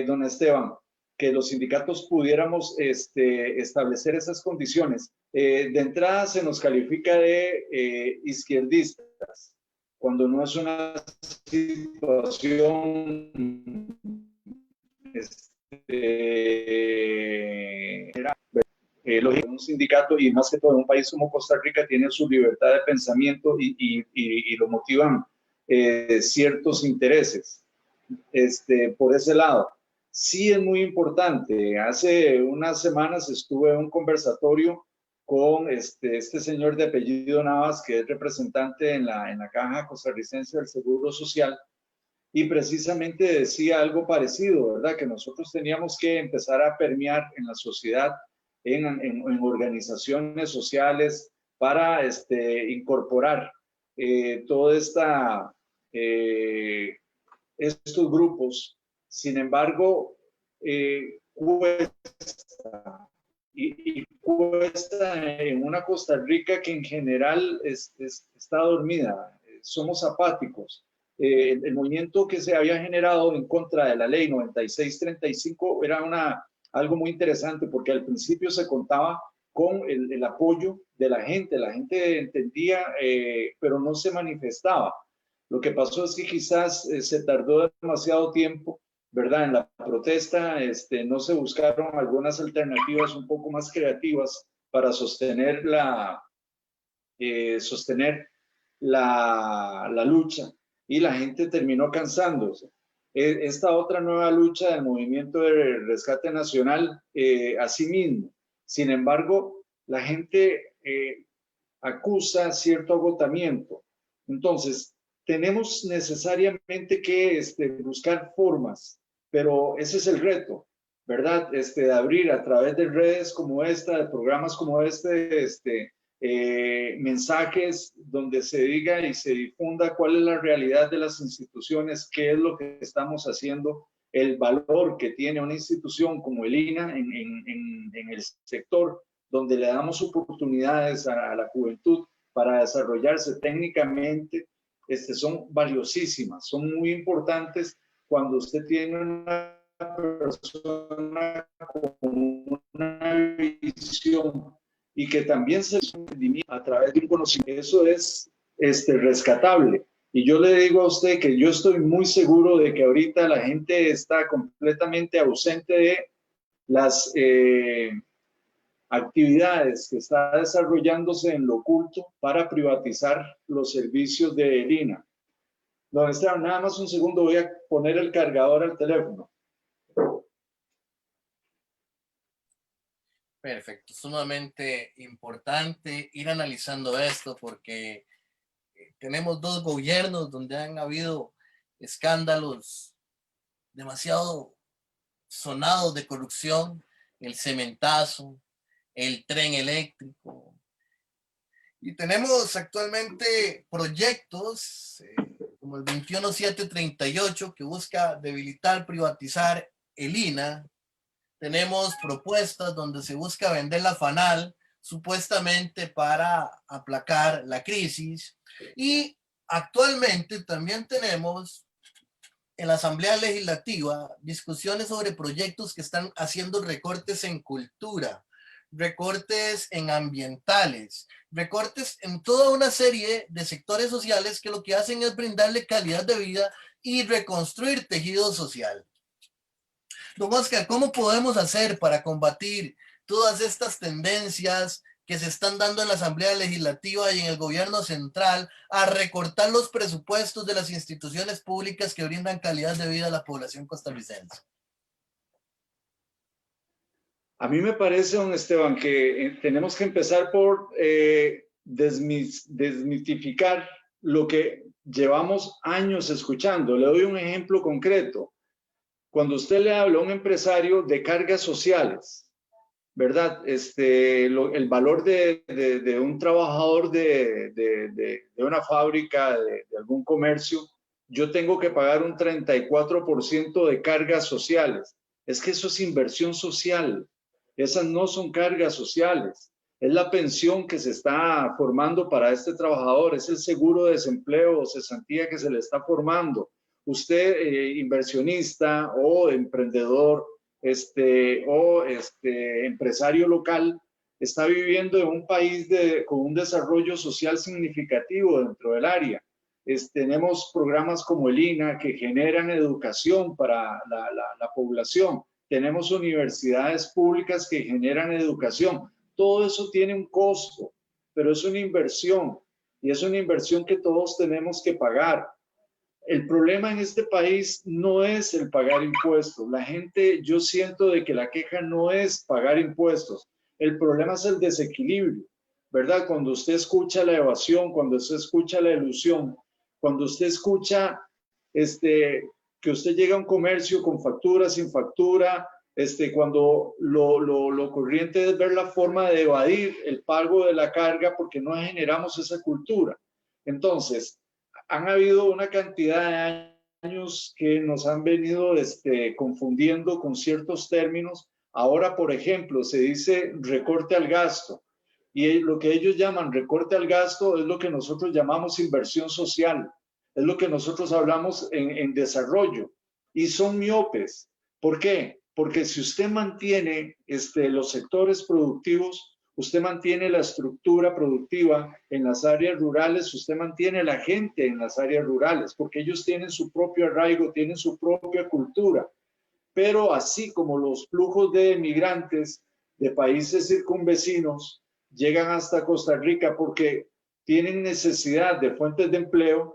don Esteban, que los sindicatos pudiéramos establecer esas condiciones. De entrada se nos califica de izquierdistas, cuando no es una situación lógico, un sindicato y más que todo en un país como Costa Rica tiene su libertad de pensamiento y lo motivan ciertos intereses. Por ese lado, sí es muy importante. Hace unas semanas estuve en un conversatorio con este señor de apellido Navas, que es representante en la Caja Costarricense del Seguro Social, y precisamente decía algo parecido, ¿verdad? Que nosotros teníamos que empezar a permear en la sociedad, en organizaciones sociales, para incorporar toda estos grupos. Sin embargo, cuesta, y cuesta en una Costa Rica que en general está dormida, somos apáticos. El movimiento que se había generado en contra de la ley 9635 era algo muy interesante, porque al principio se contaba con el apoyo de la gente entendía, pero no se manifestaba. Lo que pasó es que quizás se tardó demasiado tiempo, ¿verdad? En la protesta no se buscaron algunas alternativas un poco más creativas para sostener la lucha, y la gente terminó cansándose. Esta otra nueva lucha del movimiento de rescate nacional, asimismo. Sin embargo, la gente acusa cierto agotamiento. Entonces, tenemos necesariamente que buscar formas, pero ese es el reto, ¿verdad? De abrir a través de redes como esta, de programas como mensajes donde se diga y se difunda cuál es la realidad de las instituciones, qué es lo que estamos haciendo, el valor que tiene una institución como el INAH en el sector, donde le damos oportunidades a la juventud para desarrollarse técnicamente, son valiosísimas, son muy importantes cuando usted tiene una persona con una visión y que también se a través de un conocimiento. Eso es rescatable. Y yo le digo a usted que yo estoy muy seguro de que ahorita la gente está completamente ausente de las actividades que está desarrollándose en lo oculto para privatizar los servicios de INAH. Don Esteban, nada más un segundo, voy a poner el cargador al teléfono. Perfecto, sumamente importante ir analizando esto, porque tenemos 2 gobiernos donde han habido escándalos demasiado sonados de corrupción, el cementazo, el tren eléctrico. Y tenemos actualmente proyectos como el 21738 que busca debilitar, privatizar el INAH. Tenemos propuestas donde se busca vender la FANAL supuestamente para aplacar la crisis. Y actualmente también tenemos en la Asamblea Legislativa discusiones sobre proyectos que están haciendo recortes en cultura, recortes en ambientales, recortes en toda una serie de sectores sociales que lo que hacen es brindarle calidad de vida y reconstruir tejido social. Don Oscar, ¿cómo podemos hacer para combatir todas estas tendencias que se están dando en la Asamblea Legislativa y en el gobierno central a recortar los presupuestos de las instituciones públicas que brindan calidad de vida a la población costarricense? A mí me parece, don Esteban, que tenemos que empezar por desmitificar lo que llevamos años escuchando. Le doy un ejemplo concreto. Cuando usted le habla a un empresario de cargas sociales, ¿verdad? El valor de un trabajador de una fábrica, de algún comercio, yo tengo que pagar un 34% de cargas sociales. Es que eso es inversión social. Esas no son cargas sociales. Es la pensión que se está formando para este trabajador, es el seguro de desempleo o cesantía que se le está formando. Usted, inversionista o emprendedor, empresario local, está viviendo en un país con un desarrollo social significativo dentro del área. Tenemos programas como el INA que generan educación para la población. Tenemos universidades públicas que generan educación. Todo eso tiene un costo, pero es una inversión y es una inversión que todos tenemos que pagar. El problema en este país no es el pagar impuestos. La gente, yo siento de que la queja no es pagar impuestos. El problema es el desequilibrio, ¿verdad? Cuando usted escucha la evasión, cuando usted escucha la ilusión, cuando usted escucha que usted llega a un comercio con factura, sin factura, cuando lo corriente es ver la forma de evadir el pago de la carga porque no generamos esa cultura. Entonces, han habido una cantidad de años que nos han venido confundiendo con ciertos términos. Ahora, por ejemplo, se dice recorte al gasto y lo que ellos llaman recorte al gasto es lo que nosotros llamamos inversión social, es lo que nosotros hablamos en desarrollo y son miopes. ¿Por qué? Porque si usted mantiene los sectores productivos, usted mantiene la estructura productiva en las áreas rurales, usted mantiene la gente en las áreas rurales, porque ellos tienen su propio arraigo, tienen su propia cultura. Pero así como los flujos de migrantes de países circunvecinos llegan hasta Costa Rica porque tienen necesidad de fuentes de empleo,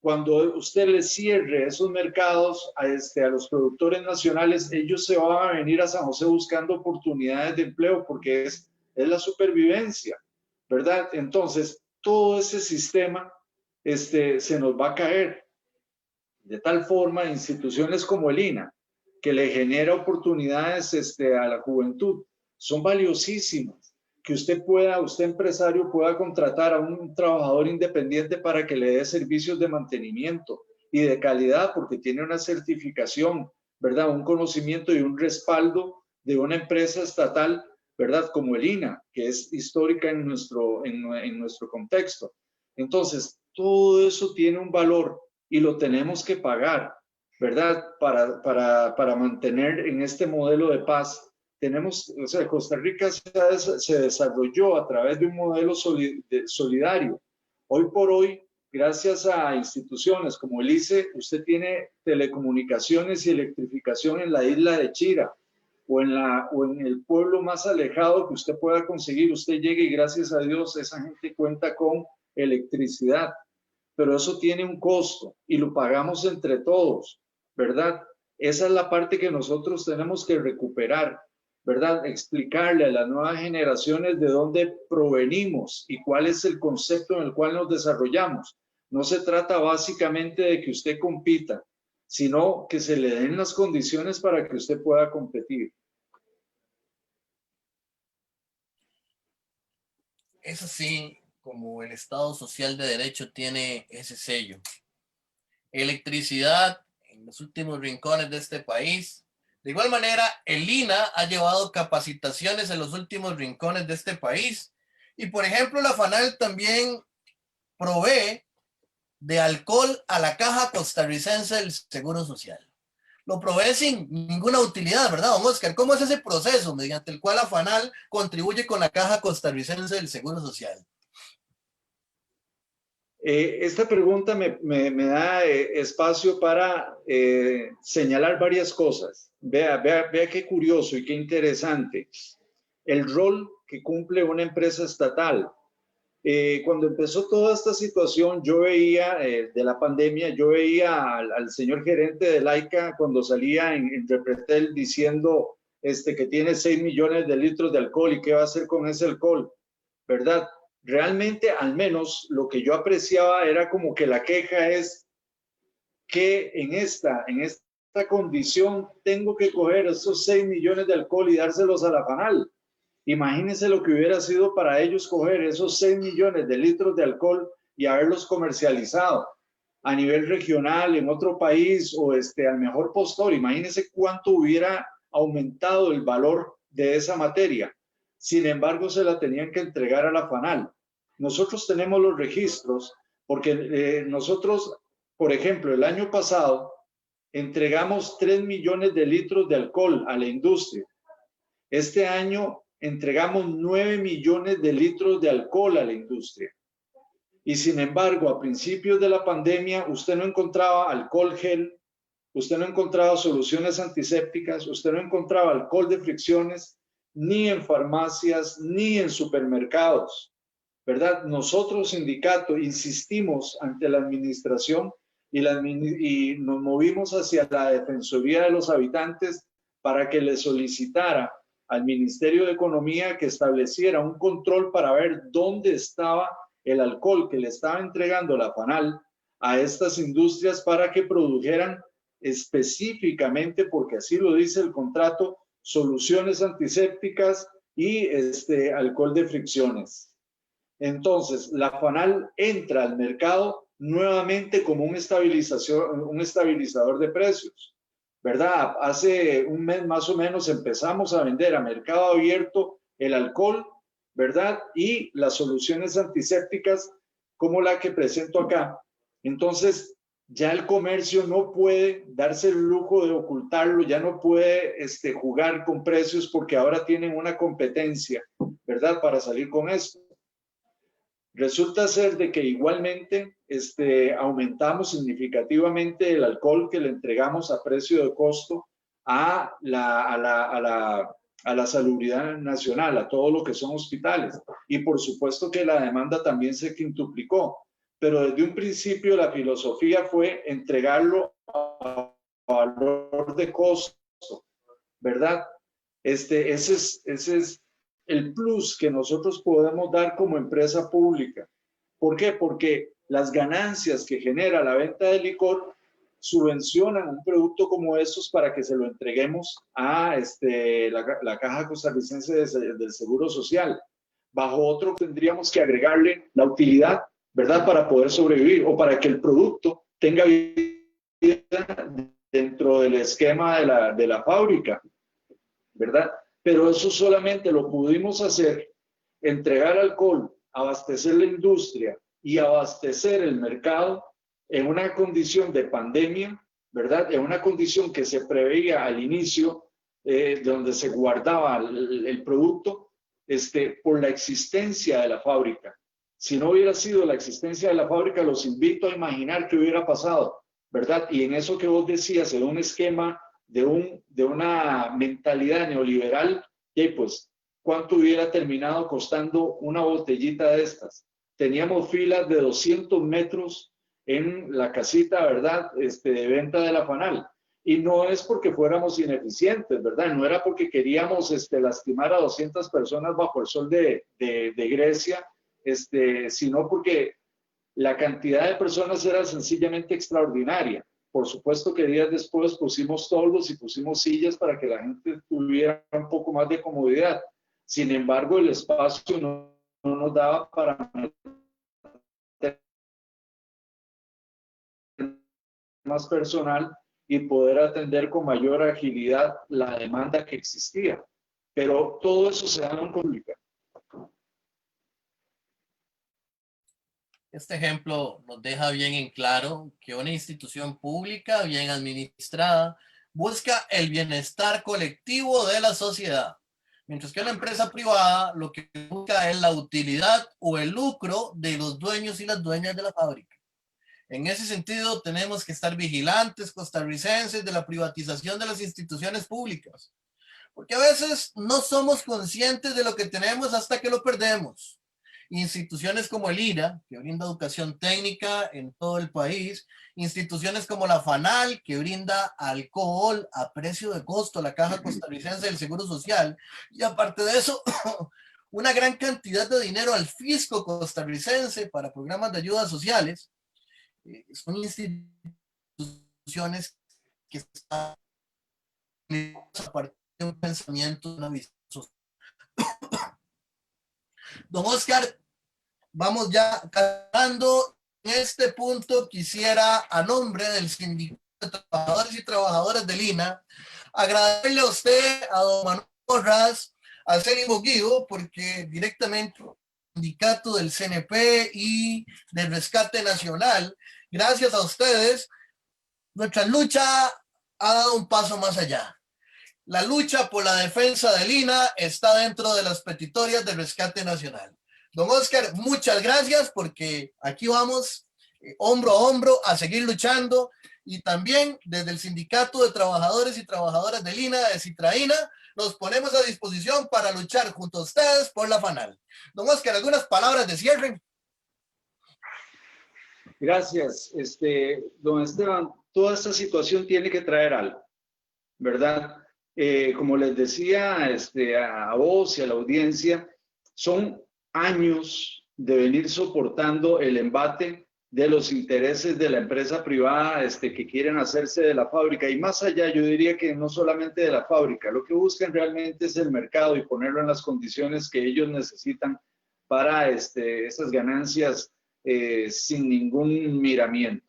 cuando usted le cierre esos mercados a los productores nacionales, ellos se van a venir a San José buscando oportunidades de empleo porque es la supervivencia, ¿verdad? Entonces, todo ese sistema se nos va a caer. De tal forma, instituciones como el INA, que le genera oportunidades a la juventud, son valiosísimas. Que usted empresario, pueda contratar a un trabajador independiente para que le dé servicios de mantenimiento y de calidad, porque tiene una certificación, ¿verdad? Un conocimiento y un respaldo de una empresa estatal, ¿verdad? Como el INA, que es histórica en nuestro contexto. Entonces, todo eso tiene un valor y lo tenemos que pagar, ¿verdad? Para mantener en este modelo de paz. Costa Rica se desarrolló a través de un modelo solidario. Hoy por hoy, gracias a instituciones como el ICE, usted tiene telecomunicaciones y electrificación en la isla de Chira o en el pueblo más alejado que usted pueda conseguir. Usted llega y gracias a Dios esa gente cuenta con electricidad, pero eso tiene un costo y lo pagamos entre todos, ¿verdad? Esa es la parte que nosotros tenemos que recuperar, ¿verdad? Explicarle a las nuevas generaciones de dónde provenimos y cuál es el concepto en el cual nos desarrollamos. No se trata básicamente de que usted compita, sino que se le den las condiciones para que usted pueda competir. Es así como el Estado Social de Derecho tiene ese sello. Electricidad en los últimos rincones de este país. De igual manera, el INA ha llevado capacitaciones en los últimos rincones de este país. Y, por ejemplo, la FANAL también provee de alcohol a la Caja Costarricense del Seguro Social. Lo provee sin ninguna utilidad, ¿verdad, don Oscar? ¿Cómo es ese proceso mediante el cual la FANAL contribuye con la Caja Costarricense del Seguro Social? Esta pregunta me da espacio para señalar varias cosas. Vea qué curioso y qué interesante el rol que cumple una empresa estatal. Cuando empezó toda esta situación, yo veía de la pandemia, yo veía al señor gerente de Laica cuando salía en Repretel diciendo que tiene 6 millones de litros de alcohol y qué va a hacer con ese alcohol, ¿verdad? realmente, al menos lo que yo apreciaba era como que la queja es que en esta condición tengo que coger esos 6 millones de alcohol y dárselos a la FANAL. Imagínense lo que hubiera sido para ellos coger esos 6 millones de litros de alcohol y haberlos comercializado a nivel regional en otro país o al mejor postor. Imagínense cuánto hubiera aumentado el valor de esa materia. Sin embargo, se la tenían que entregar a la FANAL. Nosotros tenemos los registros porque nosotros, por ejemplo, el año pasado entregamos 3 millones de litros de alcohol a la industria. Este año entregamos 9 millones de litros de alcohol a la industria. Y sin embargo, a principios de la pandemia, usted no encontraba alcohol gel, usted no encontraba soluciones antisépticas, usted no encontraba alcohol de fricciones, ni en farmacias, ni en supermercados, ¿verdad? Nosotros, sindicato, insistimos ante la administración y nos movimos hacia la Defensoría de los Habitantes para que le solicitara al Ministerio de Economía que estableciera un control para ver dónde estaba el alcohol que le estaba entregando la FANAL a estas industrias para que produjeran específicamente, porque así lo dice el contrato, soluciones antisépticas y alcohol de fricciones. Entonces, la FANAL entra al mercado nuevamente como un estabilizador de precios, ¿verdad? Hace un mes más o menos empezamos a vender a mercado abierto el alcohol, ¿verdad? Y las soluciones antisépticas como la que presento acá. Entonces, ya el comercio no puede darse el lujo de ocultarlo, ya no puede jugar con precios porque ahora tienen una competencia, ¿verdad? Para salir con esto. Resulta ser de que igualmente aumentamos significativamente el alcohol que le entregamos a precio de costo a la salubridad nacional, a todo lo que son hospitales. Y por supuesto que la demanda también se quintuplicó. Pero desde un principio la filosofía fue entregarlo a valor de costo, ¿verdad? Ese es el plus que nosotros podemos dar como empresa pública. ¿Por qué? Porque las ganancias que genera la venta de licor subvencionan un producto como estos para que se lo entreguemos a la Caja Costarricense del Seguro Social. Bajo otro tendríamos que agregarle la utilidad, ¿verdad? Para poder sobrevivir o para que el producto tenga vida dentro del esquema de la fábrica, ¿verdad? Pero eso solamente lo pudimos hacer, entregar alcohol, abastecer la industria y abastecer el mercado en una condición de pandemia, ¿verdad? En una condición que se preveía al inicio, donde se guardaba el producto, por la existencia de la fábrica. Si no hubiera sido la existencia de la fábrica, los invito a imaginar qué hubiera pasado, ¿verdad? Y en eso que vos decías, en un esquema de una mentalidad neoliberal, y pues, ¿cuánto hubiera terminado costando una botellita de estas? Teníamos filas de 200 metros en la casita, ¿verdad? De venta de la FANAL. Y no es porque fuéramos ineficientes, ¿verdad? No era porque queríamos lastimar a 200 personas bajo el sol de Grecia, sino porque la cantidad de personas era sencillamente extraordinaria. Por supuesto que días después pusimos toldos y pusimos sillas para que la gente tuviera un poco más de comodidad. Sin embargo, el espacio no nos daba para meter más personal y poder atender con mayor agilidad la demanda que existía. Pero todo eso se da en pública. Este ejemplo nos deja bien en claro que una institución pública bien administrada busca el bienestar colectivo de la sociedad, mientras que una empresa privada lo que busca es la utilidad o el lucro de los dueños y las dueñas de la fábrica. En ese sentido, tenemos que estar vigilantes costarricenses de la privatización de las instituciones públicas, porque a veces no somos conscientes de lo que tenemos hasta que lo perdemos. Instituciones como el IRA, que brinda educación técnica en todo el país, instituciones como la FANAL, que brinda alcohol a precio de costo a la Caja Costarricense del Seguro Social, y aparte de eso, una gran cantidad de dinero al fisco costarricense para programas de ayudas sociales. Son instituciones que están a partir de un pensamiento, de una visión social. Don Oscar, vamos ya acabando. En este punto quisiera, a nombre del Sindicato de Trabajadores y Trabajadoras del INA, agradecerle a usted, a don Manuel Porras, a Célimo Guido, porque directamente sindicato del CNP y del Rescate Nacional, gracias a ustedes, nuestra lucha ha dado un paso más allá. La lucha por la defensa del INA está dentro de las petitorias del Rescate Nacional. Don Oscar, muchas gracias, porque aquí vamos hombro a hombro a seguir luchando, y también desde el Sindicato de Trabajadores y Trabajadoras del INA, de Citraína, nos ponemos a disposición para luchar junto a ustedes por la FANAL. Don Oscar, algunas palabras de cierre. Gracias, don Esteban. Toda esta situación tiene que traer algo, ¿verdad? Como les decía a vos y a la audiencia, son años de venir soportando el embate de los intereses de la empresa privada que quieren hacerse de la fábrica, y más allá, yo diría que no solamente de la fábrica, lo que buscan realmente es el mercado y ponerlo en las condiciones que ellos necesitan para esas ganancias sin ningún miramiento.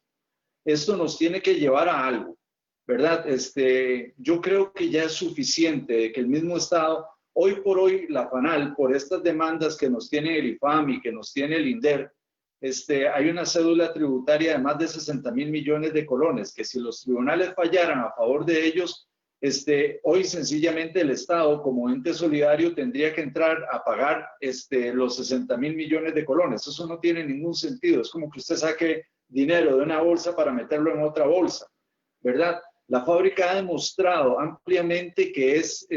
Esto nos tiene que llevar a algo, ¿verdad? Yo creo que ya es suficiente de que el mismo Estado, hoy por hoy, la FANAL, por estas demandas que nos tiene el IFAM y que nos tiene el INDER, hay una cédula tributaria de más de 60.000 millones de colones, que si los tribunales fallaran a favor de ellos, hoy sencillamente el Estado, como ente solidario, tendría que entrar a pagar los 60.000 millones de colones. Eso no tiene ningún sentido. Es como que usted saque dinero de una bolsa para meterlo en otra bolsa, ¿verdad? La fábrica ha demostrado ampliamente que es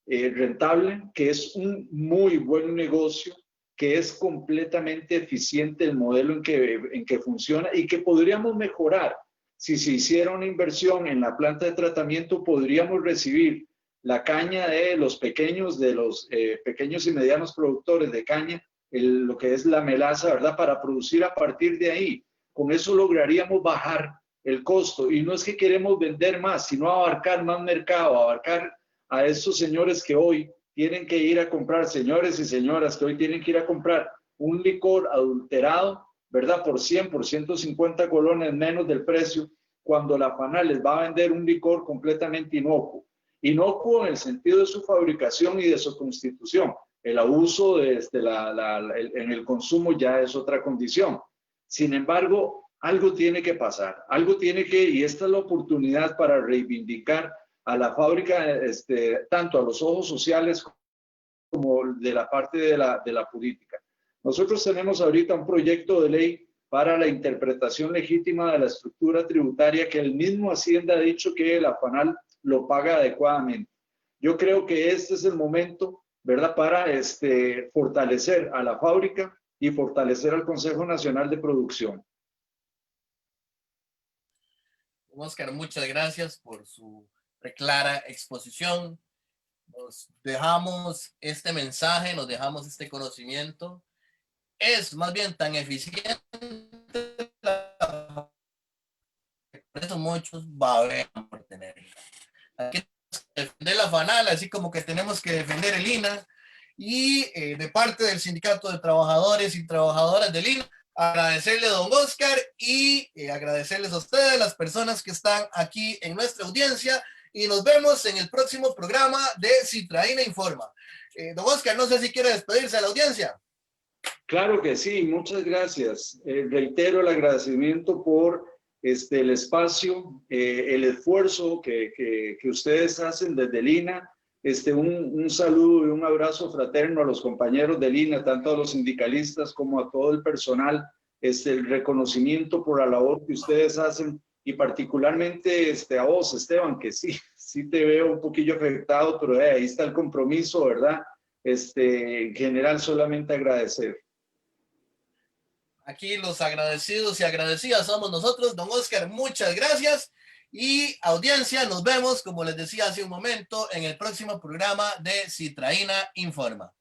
rentable, que es un muy buen negocio, que es completamente eficiente el modelo en que funciona y que podríamos mejorar. Si se hiciera una inversión en la planta de tratamiento, podríamos recibir la caña de los pequeños y medianos productores de caña, lo que es la melaza, ¿verdad? Para producir a partir de ahí. Con eso lograríamos bajar el costo. Y no es que queremos vender más, sino abarcar más mercado, abarcar a esos señores que hoy tienen que ir a comprar, señores y señoras que hoy tienen que ir a comprar un licor adulterado, ¿verdad? Por 100, por 150 colones menos del precio, cuando la FANAL les va a vender un licor completamente inocuo. Inocuo en el sentido de su fabricación y de su constitución. El abuso en el consumo ya es otra condición. Sin embargo, algo tiene que pasar, y esta es la oportunidad para reivindicar a la fábrica, tanto a los ojos sociales como de la parte de la política. Nosotros tenemos ahorita un proyecto de ley para la interpretación legítima de la estructura tributaria, que el mismo Hacienda ha dicho que la FANAL lo paga adecuadamente. Yo creo que este es el momento, ¿verdad?, para fortalecer a la fábrica y fortalecer al Consejo Nacional de Producción. Oscar, muchas gracias por su clara exposición. Nos dejamos este mensaje, nos dejamos este conocimiento. Es más bien tan eficiente, por eso muchos babean por tenerla. Hay que defender la FANAL, así como que tenemos que defender el INA, y de parte del Sindicato de Trabajadores y Trabajadoras del INA, agradecerle a don Oscar y agradecerles a ustedes, las personas que están aquí en nuestra audiencia, y nos vemos en el próximo programa de Citraína Informa. Don Oscar, no sé si quiere despedirse de la audiencia. Claro que sí, muchas gracias. Reitero el agradecimiento por el espacio, el esfuerzo que ustedes hacen desde el INA. Un saludo y un abrazo fraterno a los compañeros del INA, tanto a los sindicalistas como a todo el personal. El reconocimiento por la labor que ustedes hacen, y particularmente a vos, Esteban, que sí te veo un poquillo afectado, pero ahí está el compromiso, ¿verdad? En general, solamente agradecer. Aquí los agradecidos y agradecidas somos nosotros. Don Oscar, muchas gracias. Y audiencia, nos vemos, como les decía hace un momento, en el próximo programa de Citraína Informa.